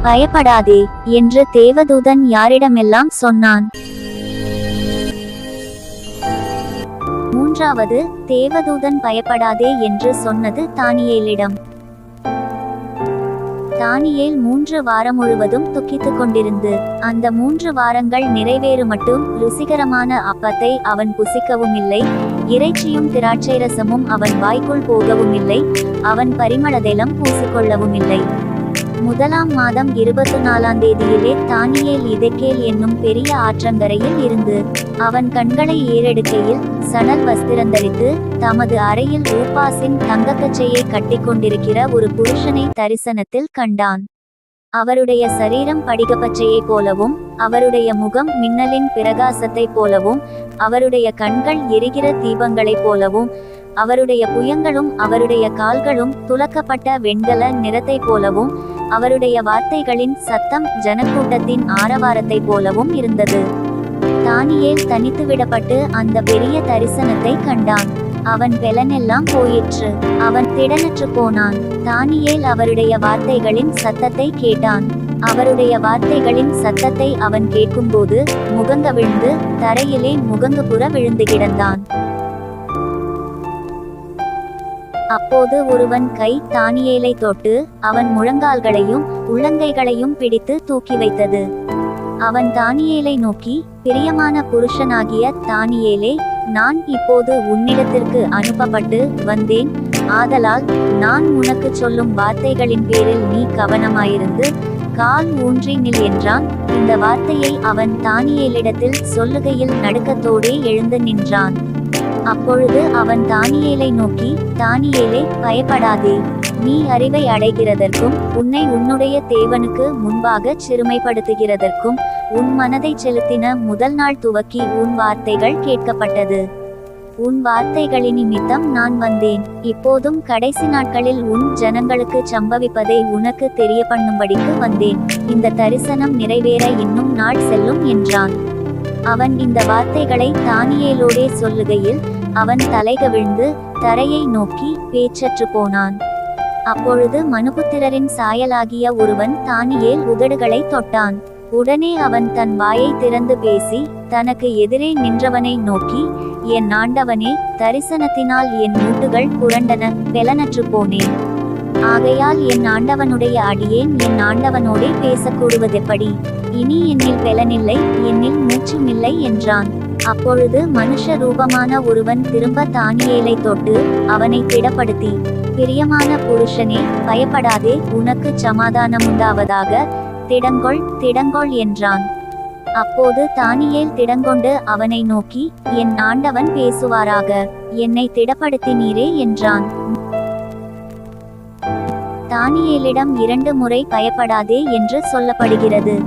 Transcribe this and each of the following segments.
பயப்படாதே என்று தேவதூதன் யாரிடமெல்லாம் சொன்னான். மூன்றாவது தேவதூதன் பயப்படாதே என்று சொன்னது தானியேலிடம். தானியேல் 3 வாரம் முழுவதும் துக்கித்துக் கொண்டிருந்து அந்த 3 வாரங்கள் நிறைவேறு மட்டும் ருசிகரமான அப்பத்தை அவன் புசிக்கவும் இல்லை, இறைச்சியும் திராட்சைரசமும் அவன் வாய்க்குள் போகவும் இல்லை, அவன் பரிமளதைலம் பூசிக்கொள்ளவும் இல்லை. 1ஆம் மாதம் 24ஆம் தேதியிலே தானியேல் இதெக்கேல் என்னும் பெரிய ஆற்றங்கரையில் இருந்து அவன் கண்களை ஏறெடுக்கையில் சணல் வஸ்திரந்தரித்து தமது அறையில் ஊப்பாசின் தங்கக்கச்சையை கட்டிக்கொண்டிருக்கிற ஒரு புருஷனை தரிசனத்தில் கண்டான். அவருடைய சரீரம் படிகப்பச்சையைப் போலவும் அவருடைய முகம் மின்னலின் பிரகாசத்தைப் போலவும் அவருடைய கண்கள் எரிகிற தீபங்களைப் போலவும் அவருடைய புயங்களும் அவருடைய கால்களும் துலக்கப்பட்ட வெண்கல நிறத்தைப் போலவும் அவருடைய வார்த்தைகளின் சத்தம் ஜனக்கூட்டத்தின் ஆரவாரத்தைப் போலவும் இருந்தது. தானியேல் தனித்து விடப்பட்டு அந்த பெரிய தரிசனத்தை கண்டான். அவன் பெலனெல்லாம் போயிற்று, அவன் திடனற்று போனான். தானியேல் அவருடைய வார்த்தைகளின் சத்தத்தை கேட்டான். அவருடைய வார்த்தைகளின் சத்தத்தை அவன் கேட்கும்போது முகங்கவிழ்ந்து தரையிலே முகங்குப்புற விழுந்து கிடந்தான். அப்போது ஒருவன் கை தானியேலை தொட்டு அவன் முழங்கால்களையும் உள்ளங்கைகளையும் பிடித்து தூக்கி வைத்தது. அவன் தானியேலை நோக்கி, பிரியமான புருஷனாகிய தானியேலே, நான் இப்போது உன்னிடத்திற்கு அனுப்பப்பட்டு வந்தேன். ஆதலால் நான் உனக்கு சொல்லும் வார்த்தைகளின் பேரில் நீ கவனமாயிருந்து கால் ஊன்றி நில் என்றான். இந்த வார்த்தையை அவன் தானியேலிடத்தில் சொல்லுகையில் நடுக்கத்தோடே எழுந்து நின்றான். அப்பொழுது அவன் தானியேலை நோக்கி, தானியேலே, பயப்படாதே. நீ அறிவை அடைகிறதற்கும் உன்னை உன்னுடைய தேவனுக்கு முன்பாக சிறுமைப்படுத்துகிறதற்கும் உன் மனதை செலுத்தின முதல் நாள் துவக்கி உன் வார்த்தைகள் கேட்கப்பட்டது. உன் வார்த்தைகளின் நிமித்தம் நான் வந்தேன். இப்போதும் கடைசி நாட்களில் உன் ஜனங்களுக்கு சம்பவிப்பதை உனக்கு தெரிய பண்ணும்படிக்கு வந்தேன். இந்த தரிசனம் நிறைவேற இன்னும் நாள் செல்லும் என்றான். அவன் இந்த வார்த்தைகளை தானியேலோடே சொல்லுகையில் அவன் தலைகவிழ்ந்து தரையை நோக்கி பேச்சற்று போனான். அப்பொழுது மனுபுத்திரரின் சாயலாகிய ஒருவன் தானியேல் உதடுகளை தொட்டான். உடனே அவன் தன் வாயை திறந்து பேசி தனக்கு எதிரே நின்றவனை நோக்கி, என் ஆண்டவனே, தரிசனத்தினால் என் மூட்டுகள் புரண்டன, பெலனற்று போனேன். ஆகையால் என் ஆண்டவனுடைய அடியேன் என் ஆண்டவனோடே பேசக்கூடுவதெப்படி? இனி என்னில் பெலனில்லை, என்னில் மூச்சுமில்லை என்றான். அப்பொழுது மனுஷ ரூபமான ஒருவன் திரும்ப தானியேலை தொட்டு அவனை திடப்படுத்தி, பிரியமான புருஷனே, பயப்படாதே, உனக்கு சமாதானமுண்டாவதாக, திடங்கொள் திடங்கொள் என்றான். அப்போது தானியேல் திடங்கொண்டு அவனை நோக்கி, என் ஆண்டவன் பேசுவாராக, என்னை திடப்படுத்தினீரே என்றான். தானியேலிடம் 2 முறை பயப்படாதே என்று சொல்லப்படுகிறது.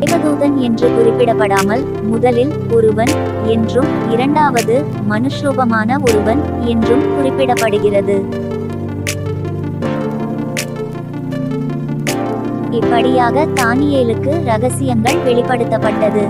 தேவதூதன் என்று குறிப்பிடப்படாமல் முதலில் ஒருவன் என்றும் இரண்டாவது மனுஷ்ரூபமான ஒருவன் என்றும் குறிப்பிடப்படுகிறது. இப்படியாக தானியேலுக்கு ரகசியங்கள் வெளிப்படுத்தப்பட்டது.